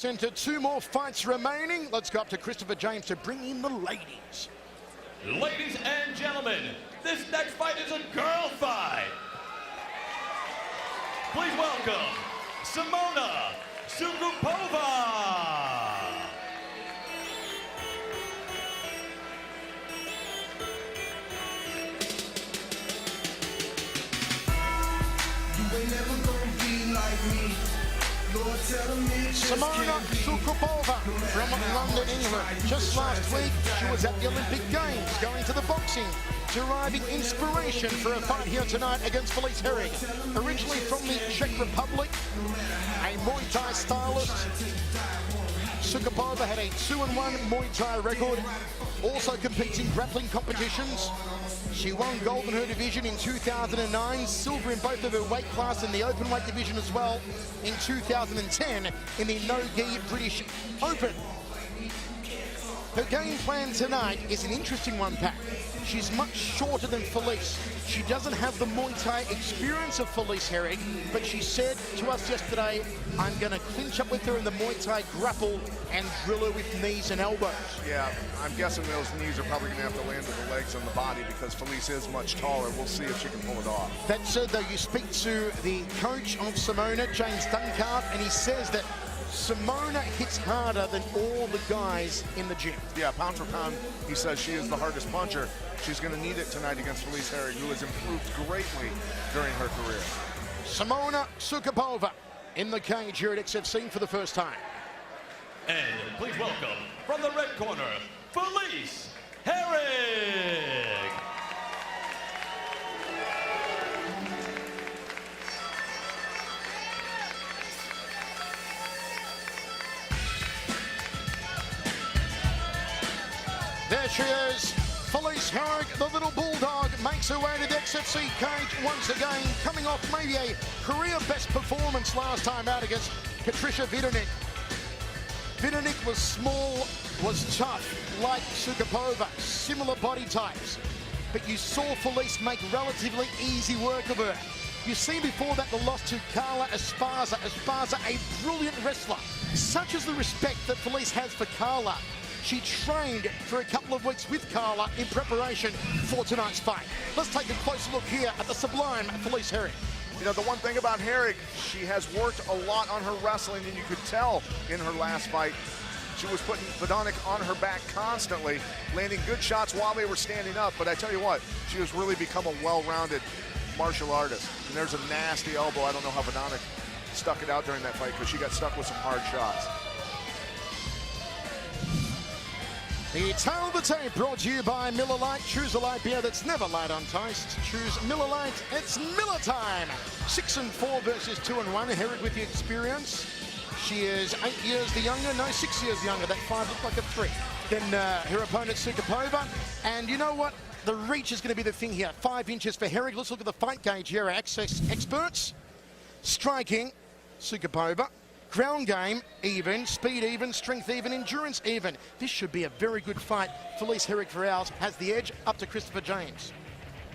Into two more fights remaining. Let's go up to Christopher James to bring in the ladies. Ladies and gentlemen, this next fight is a girl fight. Please welcome Simona Sukupova. You ain't never gonna be like me. Simona Sukupova from London, England. Just last week, she was at the Olympic Games going to the boxing, deriving inspiration for a fight here tonight against Felice Hierrig. Originally from the Czech Republic, a Muay Thai stylist, Sukupova had a 2-1 Muay Thai record, also competes in grappling competitions. She won gold in her division in 2009, silver in both of her weight class in the open weight division as well in 2010 in the no-gi British Open. Her game plan tonight is an interesting one, Pat. She's much shorter than Felice. She doesn't have the Muay Thai experience of Felice Hierrig, but she said to us yesterday, I'm going to clinch up with her in the Muay Thai grapple and drill her with knees and elbows. Yeah, I'm guessing those knees are probably going to have to land with the legs on the body because Felice is much taller. We'll see if she can pull it off. That said, though, you speak to the coach of Simona, James Duncart, and he says that Simona hits harder than all the guys in the gym. Yeah, pound for pound, he says she is the hardest puncher. She's going to need it tonight against Felice Hierrig, who has improved greatly during her career. Simona Sukupova in the cage here at XFC for the first time. And please welcome, from the red corner, Felice Hierrig. There she is, Felice Hierrig, the little bulldog, makes her way to the XFC cage once again, coming off maybe a career best performance last time out against Patricia Vidonic. Vidonic was small, was tough, like Sukupova, similar body types. But you saw Felice make relatively easy work of her. You've seen before that the loss to Carla Esparza. Esparza, a brilliant wrestler. Such is the respect that Felice has for Carla. She trained for a couple of weeks with Carla in preparation for tonight's fight. Let's take a closer look here at the sublime Felice Hierrig. You know, the one thing about Hierrig, she has worked a lot on her wrestling, and you could tell in her last fight, she was putting Vidonic on her back constantly, landing good shots while they were standing up. But I tell you what, she has really become a well-rounded martial artist. And there's a nasty elbow. I don't know how Vidonic stuck it out during that fight because she got stuck with some hard shots. The tail of the tape brought to you by Miller Lite. Choose a light beer that's never light on toast. Choose Miller Lite. It's Miller time. 6-4 versus 2-1. Hierrig with the experience. She is 8 years the younger. No, 6 years younger. That 5 looked like a 3. Then her opponent Sukupova. And you know what? The reach is going to be the thing here. 5 inches for Hierrig. Let's look at the fight gauge here. Access experts. Striking, Sukupova. Ground game, even. Speed, even. Strength, even. Endurance, even. This should be a very good fight. Felice Hierrig for ours has the edge. Up to Christopher James.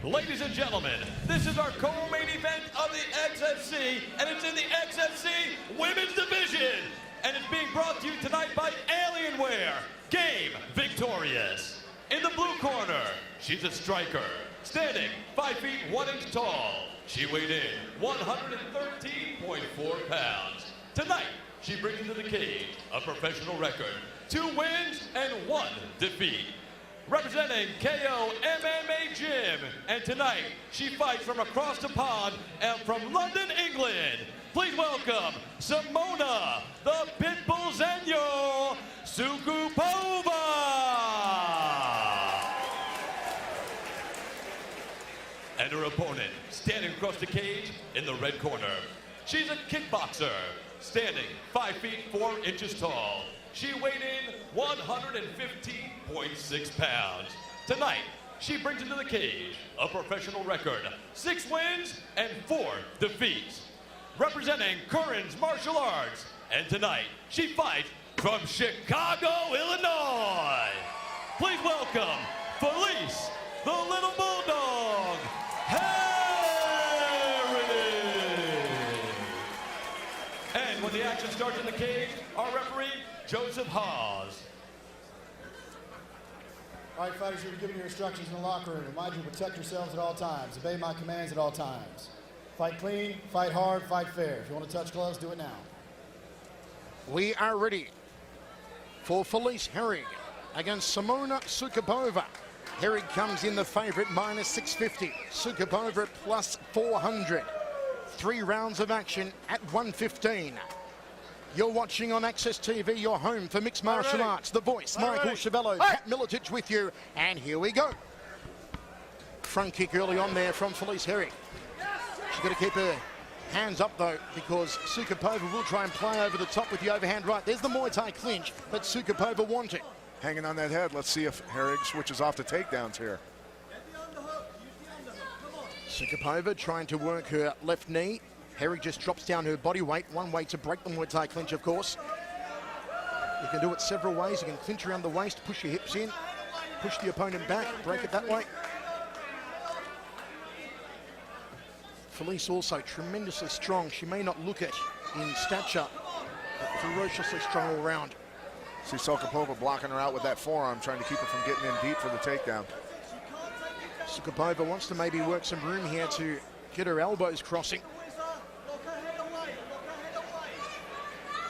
Ladies and gentlemen, this is our co-main event of the XFC, and it's in the XFC Women's Division. And it's being brought to you tonight by Alienware. Game victorious. In the blue corner, she's a striker. Standing 5 feet 1 inch tall. She weighed in 113.4 pounds. Tonight, she brings into the cage a professional record, 2 wins and 1 defeat. Representing KO MMA Gym, and tonight she fights from across the pond and from London, England. Please welcome Simona, the Pitbull Zenyo Sukupova. And her opponent, standing across the cage in the red corner. She's a kickboxer. Standing 5 feet 4 inches tall. She weighed in 115.6 pounds. Tonight, she brings into the cage a professional record, 6 wins and 4 defeats. Representing Curran's Martial Arts, and tonight, she fights from Chicago, Illinois. Please welcome Felice, the Little Bulldog, Hierrig. And when the action starts in the cage, our referee, Joseph Hawes. All right, fighters, you're giving your instructions in the locker room. Remind you to protect yourselves at all times. Obey my commands at all times. Fight clean, fight hard, fight fair. If you want to touch gloves, do it now. We are ready for Felice Herrig against Simona Sukupova. Herrig comes in the favourite, minus 650. Sukupova at plus 400. 3 rounds of action at 115. You're watching on Access TV, your home for mixed martial arts. The voice, Michael Chiavello, Pat Miletich with you. And here we go. Front kick early on there from Felice Herrig. She's got to keep her hands up though, because Sukupova will try and play over the top with the overhand right. There's the Muay Thai clinch that Sukupova wanted. Hanging on that head. Let's see if Herrig switches off to takedowns here. Sukupova trying to work her left knee. Herrig just drops down her body weight. One way to break the Muay Thai clinch, of course. You can do it several ways. You can clinch around the waist, push your hips in, push the opponent back, break it that way. Felice also tremendously strong. She may not look it in stature, but ferociously strong all round. See Sukupova blocking her out with that forearm, trying to keep her from getting in deep for the takedown. Sukupova wants to maybe work some room here to get her elbows crossing.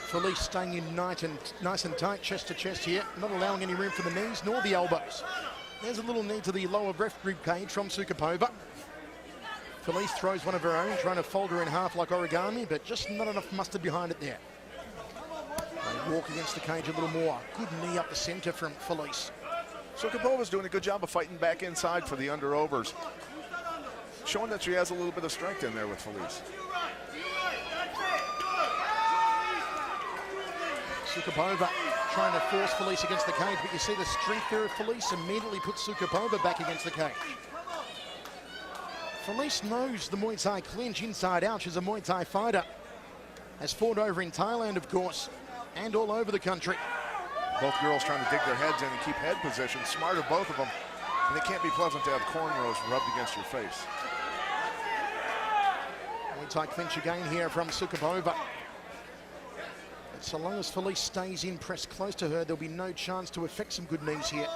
Felice staying in nice and tight, chest to chest here, not allowing any room for the knees nor the elbows. There's a little knee to the lower left rib cage from Sukupova. Felice throws one of her own, trying to fold her in half like origami, but just not enough mustard behind it there. They walk against the cage a little more. Good knee up the center from Felice. Sukupova's doing a good job of fighting back inside for the under-overs, showing that she has a little bit of strength in there with Felice. Sukupova trying to force Felice against the cage, but you see the strength there of Felice immediately puts Sukupova back against the cage. Felice knows the Muay Thai clinch inside out. She's a Muay Thai fighter. Has fought over in Thailand, of course, and all over the country. Both girls trying to dig their heads in and keep head position. Smart of both of them. And it can't be pleasant to have cornrows rubbed against your face. Muay Thai clinch again here from Sukupova. But so long as Felice stays in, pressed close to her, there'll be no chance to affect some good knees here.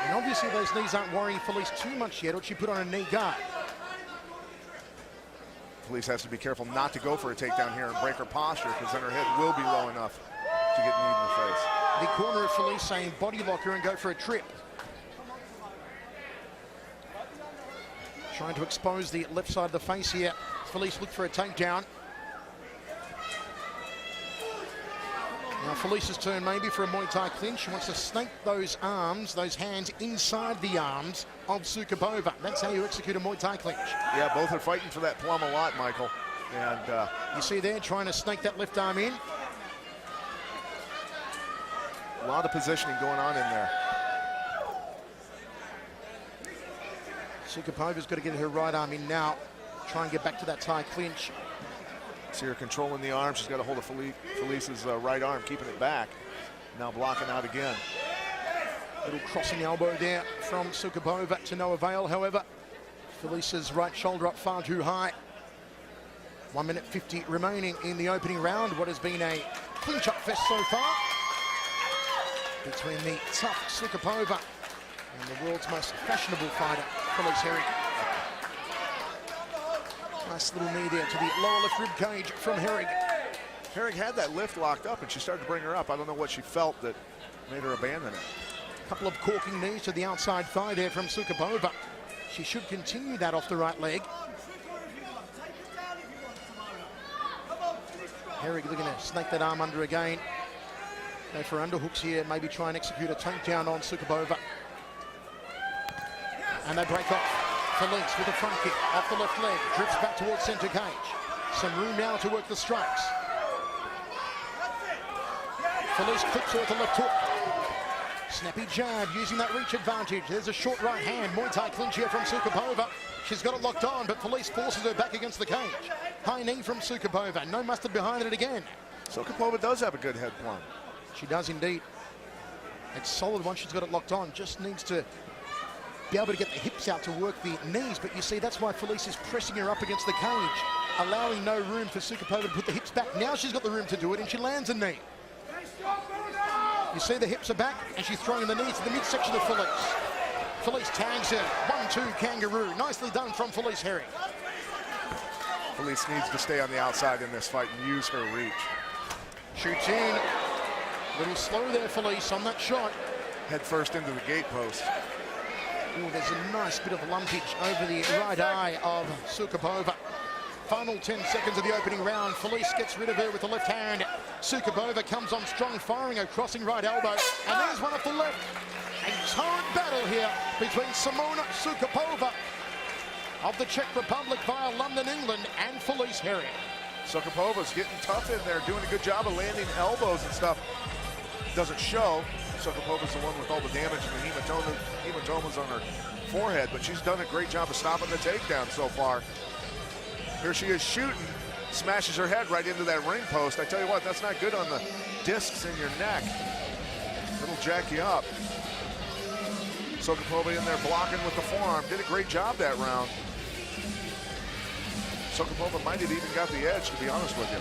And obviously those knees aren't worrying Felice too much yet, or she put on a knee guard. Felice has to be careful not to go for a takedown here and break her posture, because then her head will be low enough to get kneed in the face. The corner of Felice saying body lock her and go for a trip. Trying to expose the left side of the face here. Felice looked for a takedown. Now Felice's turn maybe for a Muay Thai clinch. She wants to snake those arms, those hands inside the arms of Sukupova. That's how you execute a Muay Thai clinch. Yeah, both are fighting for that plum a lot, Michael. And you see there, trying to snake that left arm in. A lot of positioning going on in there. Sukupova's got to get her right arm in now. Try and get back to that Thai clinch. See her controlling the arm. She's got a hold of Felice's right arm, keeping it back. Now blocking out again. Little crossing elbow there from Sukupova to no avail, however. Felice's right shoulder up far too high. 1 minute 50 remaining in the opening round. What has been a clinch-up fest so far between the tough Sukupova and the world's most fashionable fighter, Felice Herrig. Nice little knee there to the lower left rib cage from Herrig. Herrig had that lift locked up, and she started to bring her up. I don't know what she felt that made her abandon it. A couple of corking knees to the outside thigh there from Sukupova. She should continue that off the right leg. Herrig looking to snake that arm under again. Go for underhooks here, maybe try and execute a takedown on Sukupova. And they break off. Felice with a front kick off the left leg, drifts back towards center cage. Some room now to work the strikes. Felice clips her with the left hook. Snappy jab, using that reach advantage. There's a short right hand, Muay Thai clinch here from Sukupova. She's got it locked on, but Felice forces her back against the cage. High knee from Sukupova, no mustard behind it again. Sukupova does have a good head plum. She does indeed. It's solid once she's got it locked on, just needs to be able to get the hips out to work the knees, but you see that's why Felice is pressing her up against the cage. allowing no room for Sukupova to put the hips back. Now she's got the room to do it, and she lands a knee. You see the hips are back, and she's throwing the knees to the midsection of Felice. Felice tags her. 1-2 kangaroo. Nicely done from Felice Herrig. Felice needs to stay on the outside in this fight and use her reach. Shoots in. A little slow there, Felice, on that shot. Head first into the gate post. Oh, there's a nice bit of lumpage over the right eye of Sukupova. Final 10 seconds of the opening round. Felice gets rid of her with the left hand. Sukupova comes on strong, firing a crossing right elbow. And there's one off the left. A torrent battle here between Simona Sukupova of the Czech Republic via London, England, and Felice Herrig. Sukupova's getting tough in there, doing a good job of landing elbows and stuff. Doesn't show. Sukupova's the one with all the damage and the hematomas on her forehead, but she's done a great job of stopping the takedown so far. Here she is shooting, smashes her head right into that ring post. I tell you what, that's not good on the discs in your neck. It'll jack you up. Sukupova in there blocking with the forearm. Did a great job that round. Sukupova might have even got the edge, to be honest with you.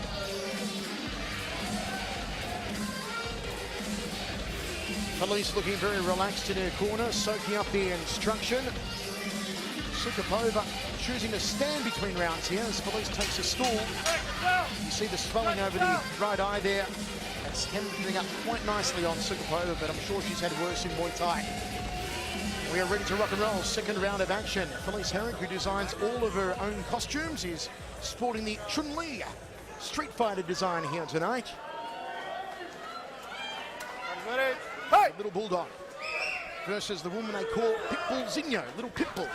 Felice looking very relaxed in her corner, soaking up the instruction. Sukupova choosing to stand between rounds here as Felice takes a stool. You see the swelling over the right eye there. That's hemming up quite nicely on Sukupova, but I'm sure she's had worse in Muay Thai. We are ready to rock and roll. Second round of action. Felice Herrig, who designs all of her own costumes, is sporting the Chun-Li Street Fighter design here tonight. Ready? Hey! Little bulldog versus the woman they call Pitbull Zinho, little Pitbull.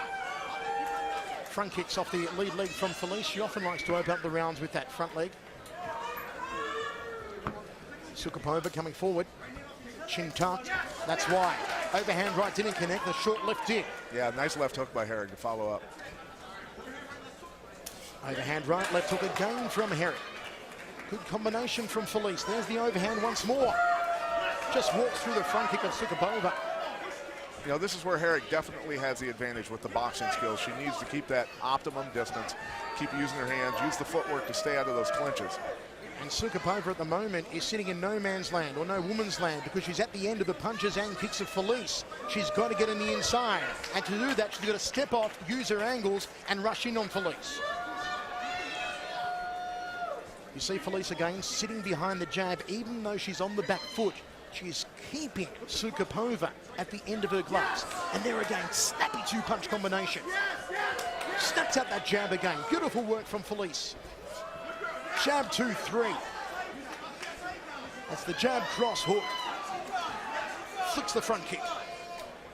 Front kicks off the lead leg from Felice. She often likes to open up the rounds with that front leg. Sukupova coming forward. Chin tucked. That's why. Overhand right didn't connect. The short left did. Yeah, nice left hook by Herrig to follow up. Overhand right, left hook again from Herrig. Good combination from Felice. There's the overhand once more. Just walks through the front kick of Sukupova. You know, this is where Herrig definitely has the advantage with the boxing skills. She needs to keep that optimum distance, keep using her hands, use the footwork to stay out of those clinches. And Sukupova at the moment is sitting in no man's land or no woman's land because she's at the end of the punches and kicks of Felice. She's got to get in the inside. And to do that, she's got to step off, use her angles, and rush in on Felice. You see Felice again sitting behind the jab, even though she's on the back foot. She's keeping Sukupova at the end of her gloves. And there again, snappy two-punch combination. Snaps out that jab again. Beautiful work from Felice. Jab 2-3. That's the jab cross hook. Flicks the front kick.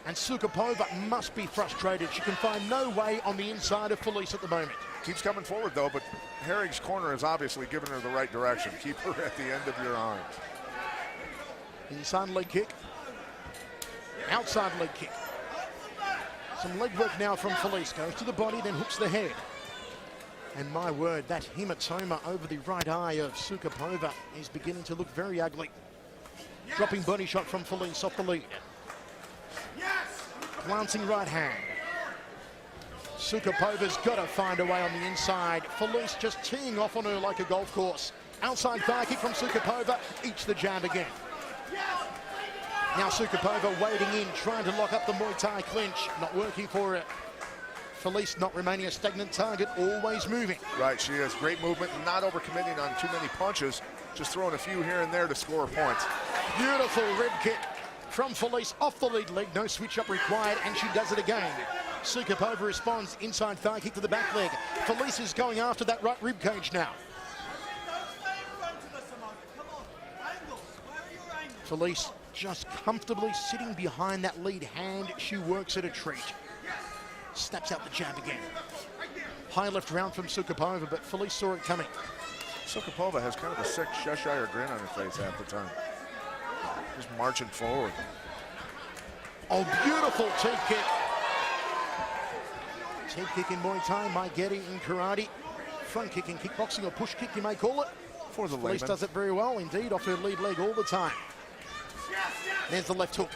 And Sukupova must be frustrated. She can find no way on the inside of Felice at the moment. Keeps coming forward though, but Herrig's corner has obviously given her the right direction. Keep her at the end of your arms. Inside leg kick. Outside leg kick. Some leg work now from Felice. Goes to the body, then hooks the head. And my word, that hematoma over the right eye of Sukupova is beginning to look very ugly. Dropping body shot from Felice off the lead. Glancing right hand. Sukupova's got to find a way on the inside. Felice just teeing off on her like a golf course. Outside thigh kick from Sukupova. Eats the jab again. Now Sukupova wading in, trying to lock up the Muay Thai clinch. Not working for her. Felice not remaining a stagnant target, always moving. Right, she has great movement, not overcommitting on too many punches, just throwing a few here and there to score points. Beautiful rib kick from Felice off the lead leg, no switch up required, and she does it again. Sukupova responds, inside thigh kick to the back leg. Felice is going after that right rib cage now. Felice just comfortably sitting behind that lead hand. She works at a treat. Snaps out the jab again. High left round from Sukupova, but Felice saw it coming. Sukupova has kind of a sick Cheshire grin on her face half the time. Just marching forward. Oh, beautiful teep kick. Teep kick in Muay Thai, Maigeri in karate. Front kick in kickboxing, or push kick you may call it. For the Felice layman. does it very well indeed, off her lead leg all the time. There's the left hook.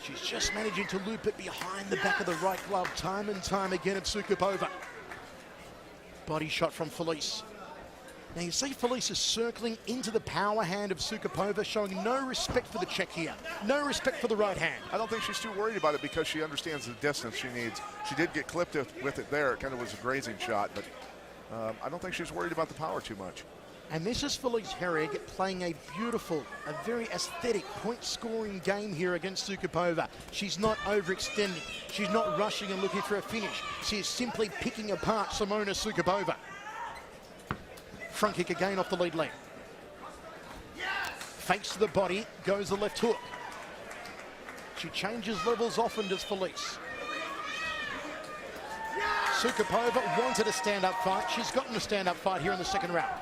She's just managing to loop it behind the back of the right glove time and time again at Sukupova. body shot from Felice. Now you see Felice is circling into the power hand of Sukupova, showing no respect for the check here. No respect for the right hand. I don't think she's too worried about it because she understands the distance she needs. She did get clipped with it there. It kind of was a grazing shot, but I don't think she's worried about the power too much. And this is Felice Herrig playing a beautiful, a very aesthetic point-scoring game here against Sukupova. She's not overextending. She's not rushing and looking for a finish. She is simply picking apart Simonas Sukupova. Front kick again off the lead leg. Fakes to the body, goes the left hook. She changes levels often, does Felice. Sukupova wanted a stand-up fight. She's gotten a stand-up fight here in the second round.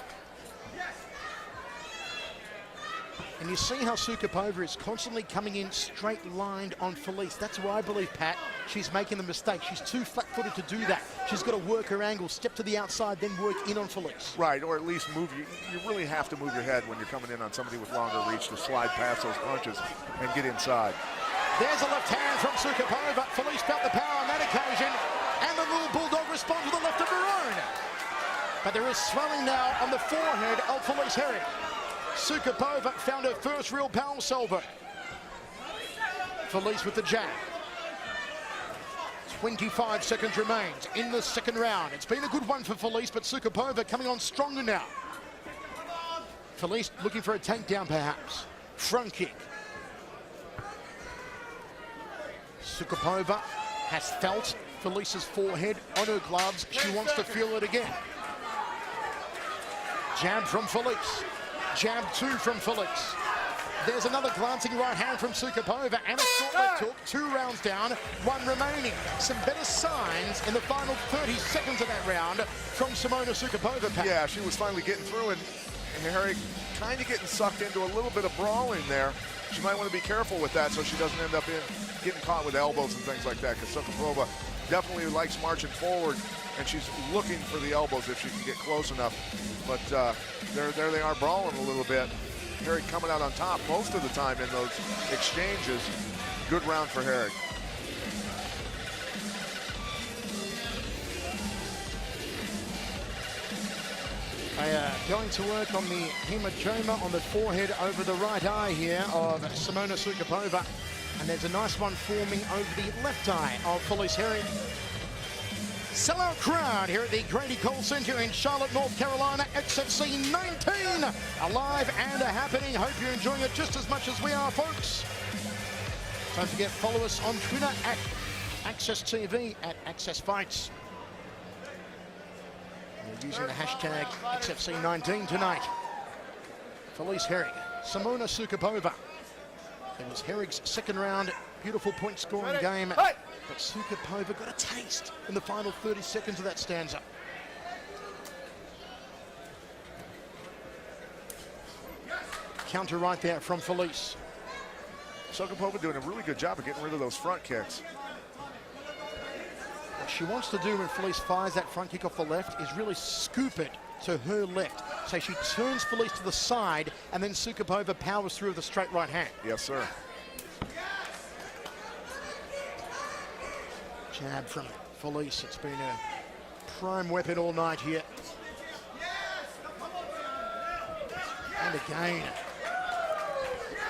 And you see how Sukupova is constantly coming in straight-lined on Felice. That's why I believe, Pat, she's making the mistake. She's too flat-footed to do that. She's got to work her angle, step to the outside, then work in on Felice. Right, or at least move. You really have to move your head when you're coming in on somebody with longer reach to slide past those punches and get inside. There's a left hand from Sukupova. Felice felt the power on that occasion, and the little bulldog responds with a left of her own. But there is swelling now on the forehead of Felice Herrig. Sukupova found her first real power salvo. Felice with the jab. 25 seconds remains in the second round. It's been a good one for Felice, but Sukupova coming on stronger now. Felice looking for a takedown perhaps. Front kick. Sukupova has felt Felice's forehead on her gloves. She wants to feel it again. Jab from Felice. Jab two from Felice. There's another glancing right hand from Sukupova and a short left hook. 2 rounds down, 1 remaining. Some better signs in the final 30 seconds of that round from Simonas Sukupova. Pat. Yeah, she was finally getting through, and Herrig kind of getting sucked into a little bit of brawling there. She might want to be careful with that so she doesn't end up getting caught with elbows and things like that, because Sukupova definitely likes marching forward, and she's looking for the elbows if she can get close enough. But there they are brawling a little bit. Herrig coming out on top most of the time in those exchanges. Good round for Herrig. They are going to work on the hematoma on the forehead over the right eye here of Simonas Sukupova. And there's a nice one forming over the left eye of Felice Herrig. Sellout crowd here at the Grady Cole Center in Charlotte, North Carolina. XFC 19, alive and happening. Hope you're enjoying it just as much as we are, folks. Don't forget, follow us on Twitter at Access TV, at Access Fights. We're using the hashtag XFC 19 tonight. Felice Herrig, Simonas Sukupova. It was Herrig's second round. Beautiful point scoring game. But Sukupova got a taste in the final 30 seconds of that stanza. Counter right there from Felice. Sukupova doing a really good job of getting rid of those front kicks. What she wants to do when Felice fires that front kick off the left is really scoop it to her left. So she turns Felice to the side, and then Sukupova powers through with a straight right hand. Yes, sir. Jab from Felice. It's been a prime weapon all night here. And again,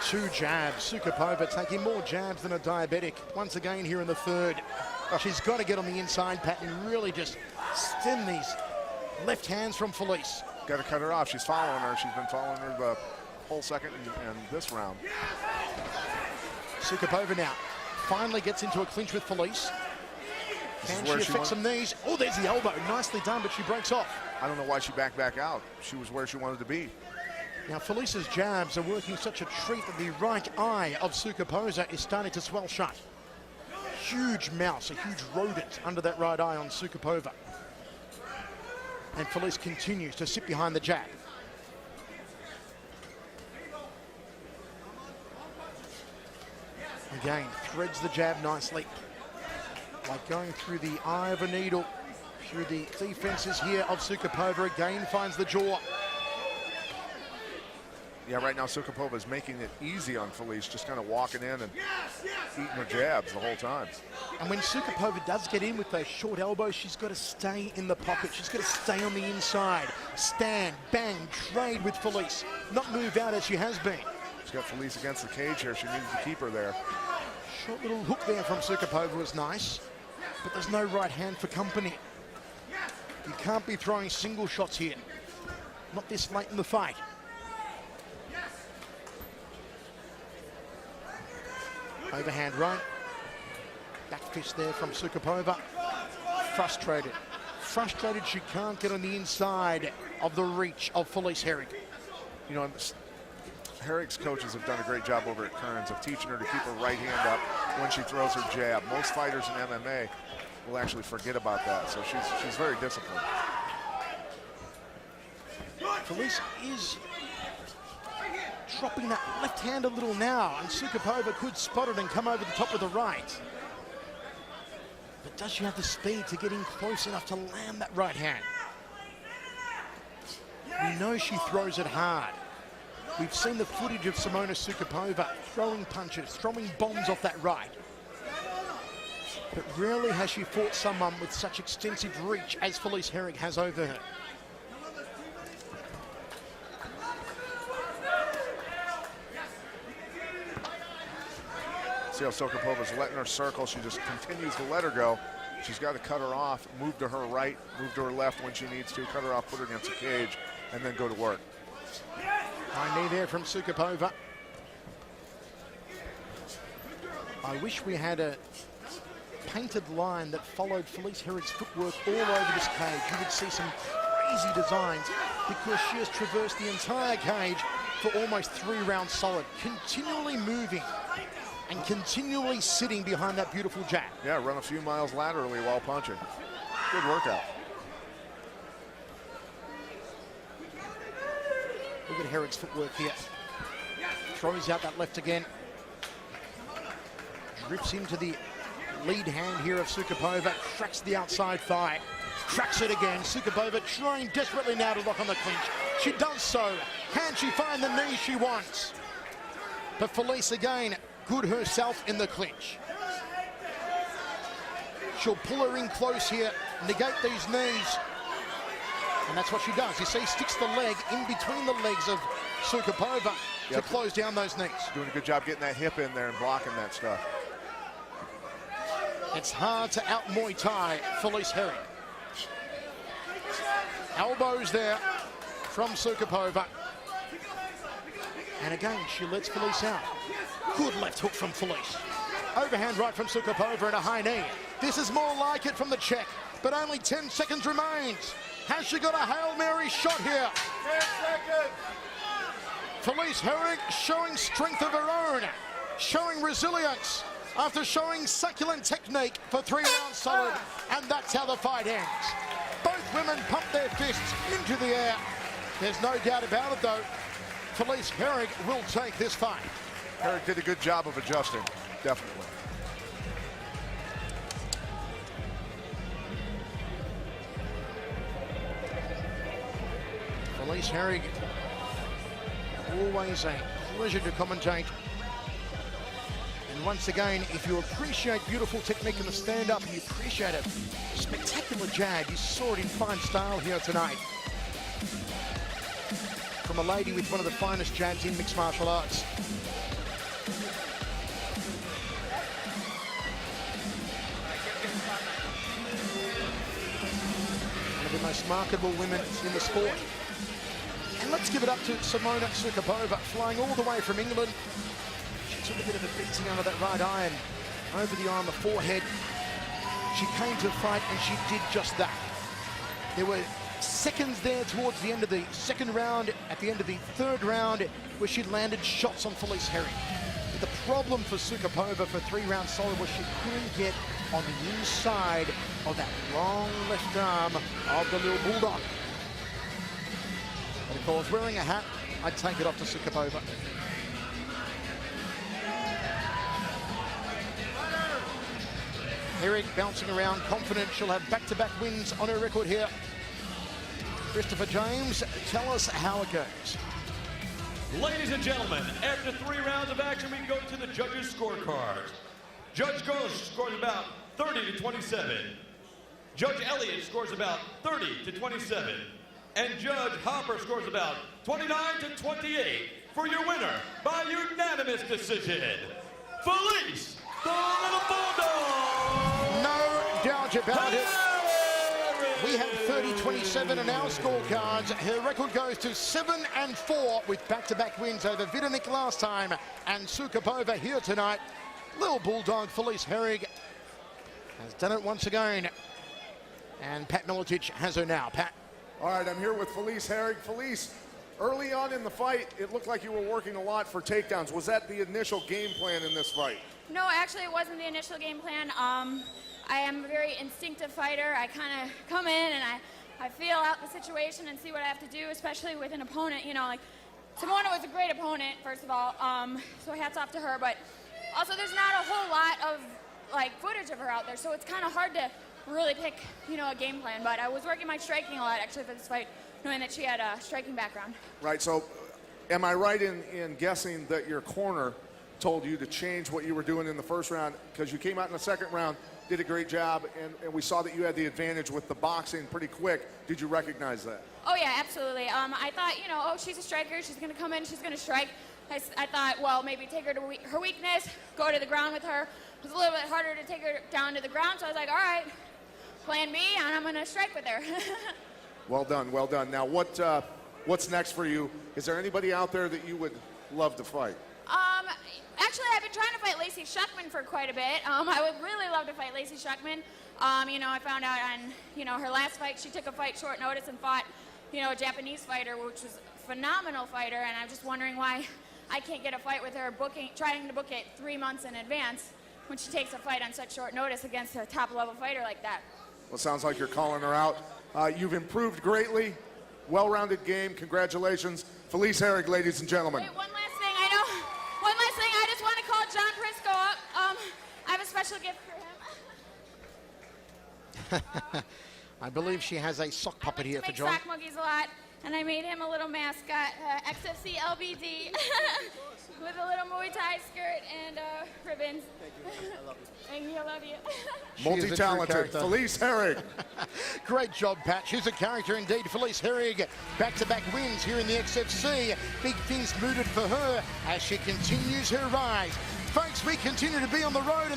2 jabs. Sukupova taking more jabs than a diabetic. Once again here in the third. She's got to get on the inside, Pat, and really just stem these left hands from Felice. Got to cut her off. She's following her. She's been following her the whole second and this round. Sukupova now finally gets into a clinch with Felice. Can she affect some knees? Oh, there's the elbow. Nicely done, but she breaks off. I don't know why she backed back out. She was where she wanted to be. Now, Felice's jabs are working such a treat that the right eye of Sukupova is starting to swell shut. Huge mouse, a huge rodent under that right eye on Sukupova. And Felice continues to sit behind the jab. Again, threads the jab nicely. Like going through the eye of a needle, through the defenses here of Sukupova. Again finds the jaw. Yeah, right now Sukupova is making it easy on Felice, just kind of walking in and eating her jabs the whole time. And when Sukupova does get in with those short elbows, she's got to stay in the pocket. She's got to stay on the inside. Stand, bang, trade with Felice. Not move out as she has been. She's got Felice against the cage here. She needs to keep her there. Short little hook there from Sukupova was nice, but there's no right hand for company. You can't be throwing single shots here. Not this late in the fight. Overhand right. Back fist there from Sukupova. Frustrated. Frustrated she can't get on the inside of the reach of Felice Herrig. You know, Herrig's coaches have done a great job over at Kearns of teaching her to keep her right hand up when she throws her jab. Most fighters in MMA will actually forget about that, so she's very disciplined. Felice is dropping that left hand a little now, and Sukupova could spot it and come over the top with the right. But does she have the speed to get in close enough to land that right hand? We know she throws it hard. We've seen the footage of Simona Sukupova throwing punches, throwing bombs off that right. But rarely has she fought someone with such extensive reach as Felice Herrig has over her. See how Sukupova's letting her circle. She just continues to let her go. She's got to cut her off, move to her right, move to her left when she needs to, cut her off, put her against the cage, and then go to work. High knee there from Sukupova. I wish we had a painted line that followed Felice Herrig's footwork all over this cage. You would see some crazy designs because she has traversed the entire cage for almost 3 rounds solid, continually moving and continually sitting behind that beautiful jab. Yeah, run a few miles laterally while punching. Good workout. Look at Herrig's footwork here. Throws out that left again. Drips into the lead hand here of Sukupova. Cracks the outside thigh. Cracks it again. Sukupova trying desperately now to lock on the clinch. She does so. Can she find the knee she wants? But Felice again, good herself in the clinch. She'll pull her in close here, negate these knees. And that's what she does. You see, sticks the leg in between the legs of Sukupova to close down those knees. Doing a good job getting that hip in there and blocking that stuff. It's hard to out Muay Thai Felice Herrig. Elbows there from Sukupova. And again, she lets Felice out. Good left hook from Felice. Overhand right from Sukupova and a high knee. This is more like it from the Czech, but only 10 seconds remains. Has she got a Hail Mary shot here? 10 seconds. Felice Herrig showing strength of her own, showing resilience after showing succulent technique for 3 rounds solid, and that's how the fight ends. Both women pump their fists into the air. There's no doubt about it, though. Felice Herrig will take this fight. Herrig did a good job of adjusting, definitely. Felice Herrig, always a pleasure to commentate. And once again, if you appreciate beautiful technique in the stand-up and you appreciate a spectacular jab, you saw it in fine style here tonight. From a lady with one of the finest jabs in mixed martial arts. One of the most marketable women in the sport. And let's give it up to Simona Sukupova, flying all the way from England. She took a bit of a beating under that right eye and over the eye on the forehead. She came to fight and she did just that. There were seconds there towards the end of the second round, at the end of the third round, where she landed shots on Felice Herrig. But the problem for Sukupova for 3 rounds solid was she couldn't get on the inside of that long left arm of the little bulldog. But if I was wearing a hat, I'd take it off to Sukupova. Herrig bouncing around, confident she'll have back-to-back wins on her record here. Christopher James, tell us how it goes. Ladies and gentlemen, after 3 rounds of action, we go to the judges' scorecards. Judge Ghost scores about 30 to 27. Judge Elliott scores about 30 to 27. And Judge Hopper scores about 29 to 28 for your winner by unanimous decision, Felice the Little Bulldog! No doubt about it. We have 30-27 in our scorecards. Her record goes to 7-4 with back-to-back wins over Vidanik last time and Sukupova here tonight. Little Bulldog Felice Herrig has done it once again. And Pat Miletich has her now. Pat. All right, I'm here with Felice Herrig. Felice, early on in the fight, it looked like you were working a lot for takedowns. Was that the initial game plan in this fight? No, actually it wasn't the initial game plan. I am a very instinctive fighter. I kind of come in and I feel out the situation and see what I have to do, especially with an opponent. You know, like Simona was a great opponent, first of all, so hats off to her. But also there's not a whole lot of like footage of her out there, so it's kind of hard to really pick, you know, a game plan. But I was working my striking a lot actually for this fight, knowing that she had a striking background. Right, so am I right in guessing that your corner told you to change what you were doing in the first round, because you came out in the second round, did a great job, and we saw that you had the advantage with the boxing pretty quick. Did you recognize that? Oh yeah, absolutely. I thought, you know, oh, she's a striker, she's gonna come in, she's gonna strike. I thought, well, maybe take her to her weakness, go to the ground with her. It was a little bit harder to take her down to the ground, so I was like, all right, plan B, and I'm gonna strike with her. Well done, well done. Now, what's next for you? Is there anybody out there that you would love to fight? Actually, I've been trying to fight Lacey Shuckman for quite a bit. I would really love to fight Lacey Shuckman. You know, I found out on, you know, her last fight, she took a fight short notice and fought, you know, a Japanese fighter, which was a phenomenal fighter, and I'm just wondering why I can't get a fight with her, trying to book it 3 months in advance when she takes a fight on such short notice against a top-level fighter like that. Well, it sounds like you're calling her out. You've improved greatly. Well-rounded game. Congratulations. Felice Herrig, ladies and gentlemen. Wait, one last thing. I know. One last thing. I just want to call John Prisco up. I have a special gift for him. I believe she has a sock puppet here for John. I like to make sock muggies a lot, and I made him a little mascot, XFC LBD, with a little Muay Thai skirt and ribbons. Thank you. I love you. Thank you. I love you. Multi-talented Felice Herrig. Great job, Pat. She's a character indeed. Felice Herrig, back-to-back wins here in the XFC. Big things mooted for her as she continues her rise. Folks, we continue to be on the road.